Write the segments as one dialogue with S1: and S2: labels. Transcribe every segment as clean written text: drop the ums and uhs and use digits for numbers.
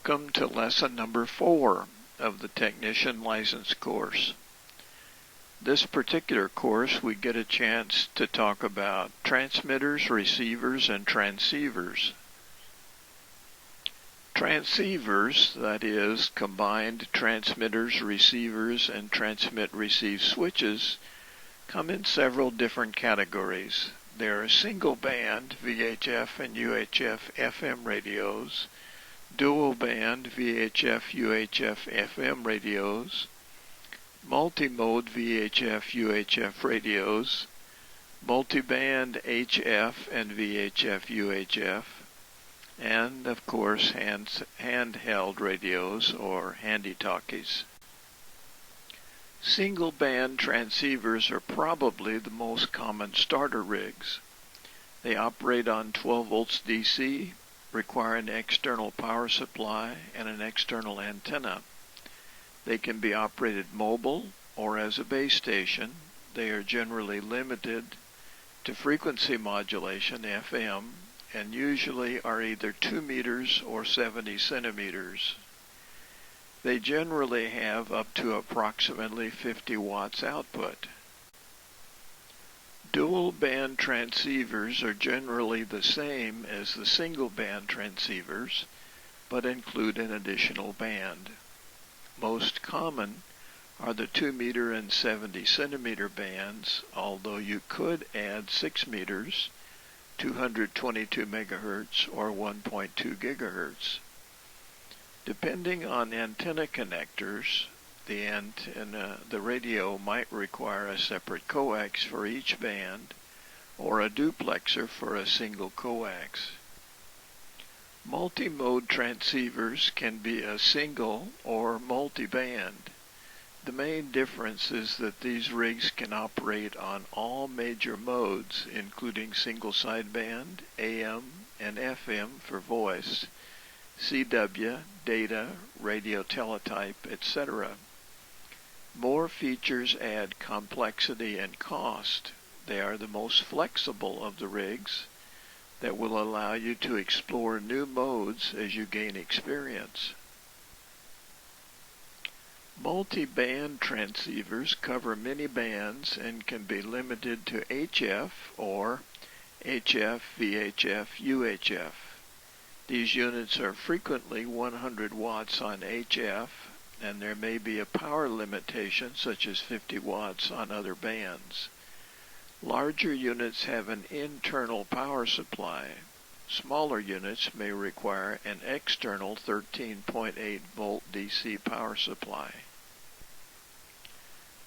S1: Welcome to lesson number 4 of the Technician License course. This particular course we get a chance to talk about transmitters, receivers, and transceivers. Transceivers, that is, combined transmitters, receivers, and transmit-receive switches, come in several different categories. There are single-band VHF and UHF FM radios, dual-band VHF-UHF FM radios, multimode VHF-UHF radios, multiband HF and VHF-UHF, and, of course, handheld radios or handy-talkies. Single-band transceivers are probably the most common starter rigs. They operate on 12 volts DC, require an external power supply and an external antenna. They can be operated mobile or as a base station. They are generally limited to frequency modulation, FM, and usually are either 2 meters or 70 centimeters. They generally have up to approximately 50 watts output. Dual-band transceivers are generally the same as the single-band transceivers, but include an additional band. Most common are the 2 meter and 70 centimeter bands, although you could add 6 meters, 222 megahertz, or 1.2 gigahertz. Depending on antenna connectors, the radio might require a separate coax for each band or a duplexer for a single coax. Multimode transceivers can be a single or multi-band. The main difference is that these rigs can operate on all major modes, including single sideband, AM, and FM for voice, CW, data, radio teletype, etc. More features add complexity and cost. They are the most flexible of the rigs that will allow you to explore new modes as you gain experience. Multiband transceivers cover many bands and can be limited to HF or HF, VHF, UHF. These units are frequently 100 watts on HF, and there may be a power limitation such as 50 watts on other bands. Larger units have an internal power supply. Smaller units may require an external 13.8 volt DC power supply.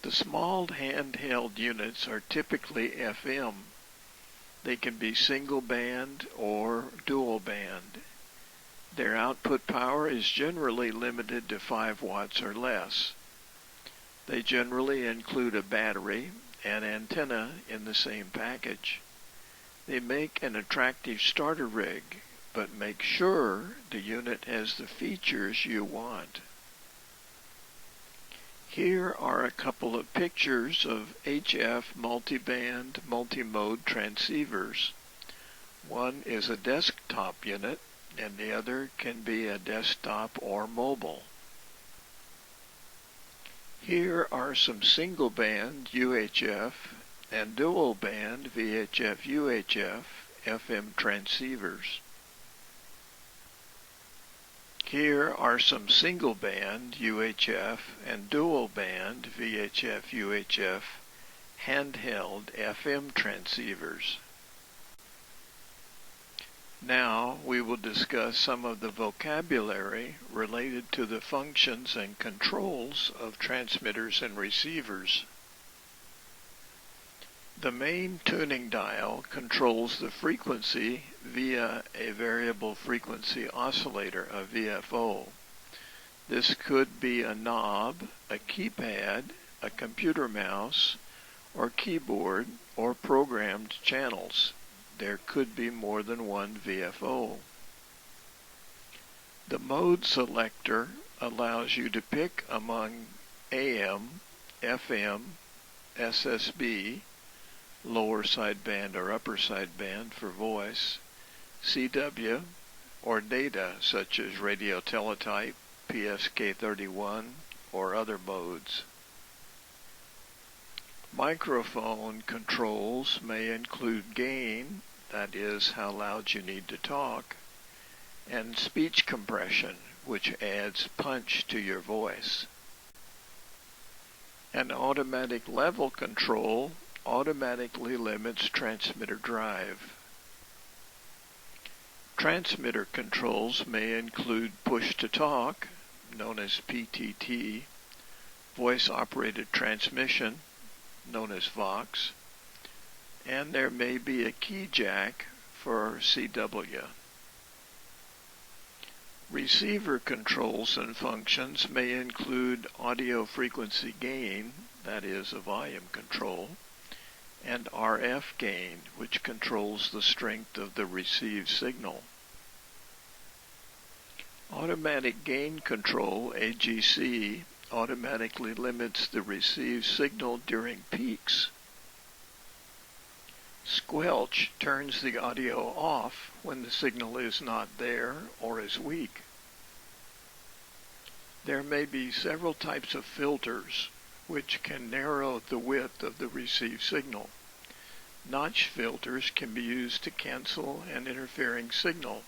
S1: The small handheld units are typically FM. They can be single band or dual band. Their output power is generally limited to 5 watts or less. They generally include a battery and antenna in the same package. They make an attractive starter rig, but make sure the unit has the features you want. Here are a couple of pictures of HF multiband multimode transceivers. One is a desktop unit, and the other can be a desktop or mobile. Here are some single-band UHF and dual-band VHF-UHF FM transceivers. Here are some single-band UHF and dual-band VHF-UHF handheld FM transceivers. Now we will discuss some of the vocabulary related to the functions and controls of transmitters and receivers. The main tuning dial controls the frequency via a variable frequency oscillator, a VFO. This could be a knob, a keypad, a computer mouse, or keyboard, or programmed channels. There could be more than one VFO. The mode selector allows you to pick among AM, FM, SSB, lower sideband or upper sideband for voice, CW, or data such as radio teletype, PSK31, or other modes. Microphone controls may include gain, that is, how loud you need to talk, and speech compression, which adds punch to your voice. An automatic level control automatically limits transmitter drive. Transmitter controls may include push-to-talk, known as PTT, voice-operated transmission, known as Vox, and there may be a key jack for CW. Receiver controls and functions may include audio frequency gain, that is, a volume control, and RF gain, which controls the strength of the received signal. Automatic gain control, AGC, automatically limits the received signal during peaks. Squelch turns the audio off when the signal is not there or is weak. There may be several types of filters which can narrow the width of the received signal. Notch filters can be used to cancel an interfering signal.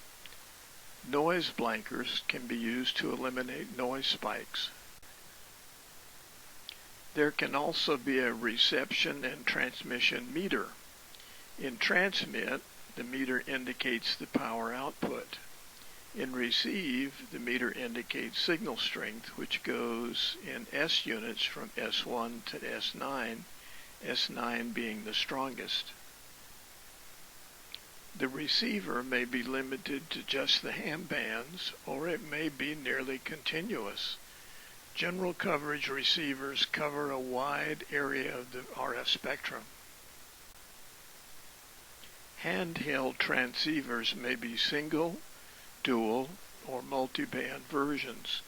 S1: Noise blankers can be used to eliminate noise spikes. There can also be a reception and transmission meter. In transmit, the meter indicates the power output. In receive, the meter indicates signal strength, which goes in S units from S1 to S9, S9 being the strongest. The receiver may be limited to just the ham bands, or it may be nearly continuous. General coverage receivers cover a wide area of the RF spectrum. Handheld transceivers may be single, dual, or multiband versions.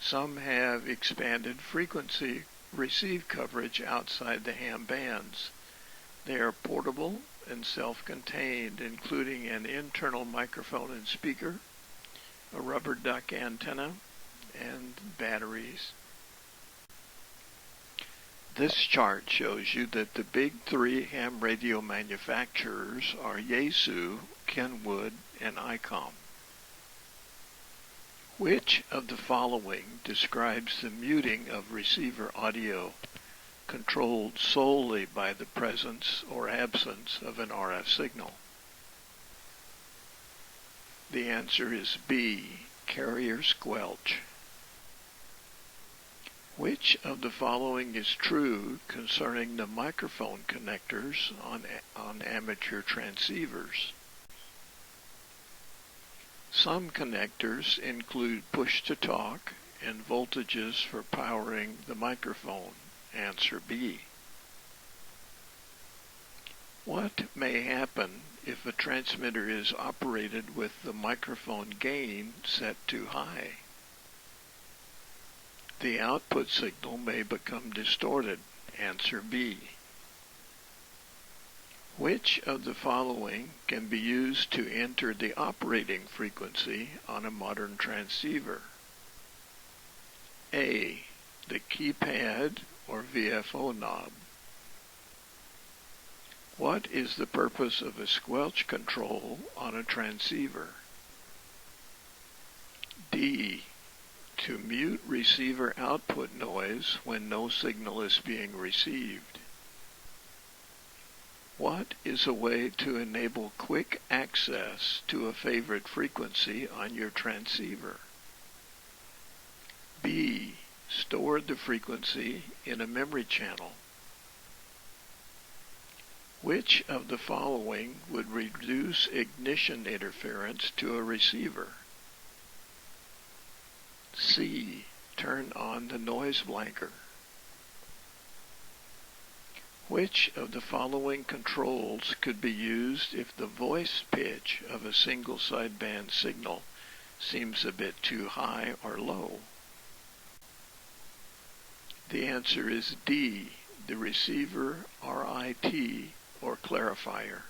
S1: Some have expanded frequency receive coverage outside the ham bands. They are portable and self-contained, including an internal microphone and speaker, a rubber duck antenna, and batteries. This chart shows you that the big three ham radio manufacturers are Yaesu, Kenwood, and ICOM. Which of the following describes the muting of receiver audio controlled solely by the presence or absence of an RF signal? The answer is B, carrier squelch. Which of the following is true concerning the microphone connectors on amateur transceivers? Some connectors include push-to-talk and voltages for powering the microphone. Answer B. What may happen if a transmitter is operated with the microphone gain set too high? The output signal may become distorted. Answer B. Which of the following can be used to enter the operating frequency on a modern transceiver? A, the keypad or VFO knob. What is the purpose of a squelch control on a transceiver? D, to mute receiver output noise when no signal is being received. What is a way to enable quick access to a favorite frequency on your transceiver? B, store the frequency in a memory channel. Which of the following would reduce ignition interference to a receiver? C, turn on the noise blanker. Which of the following controls could be used if the voice pitch of a single sideband signal seems a bit too high or low? The answer is D, the receiver RIT or clarifier.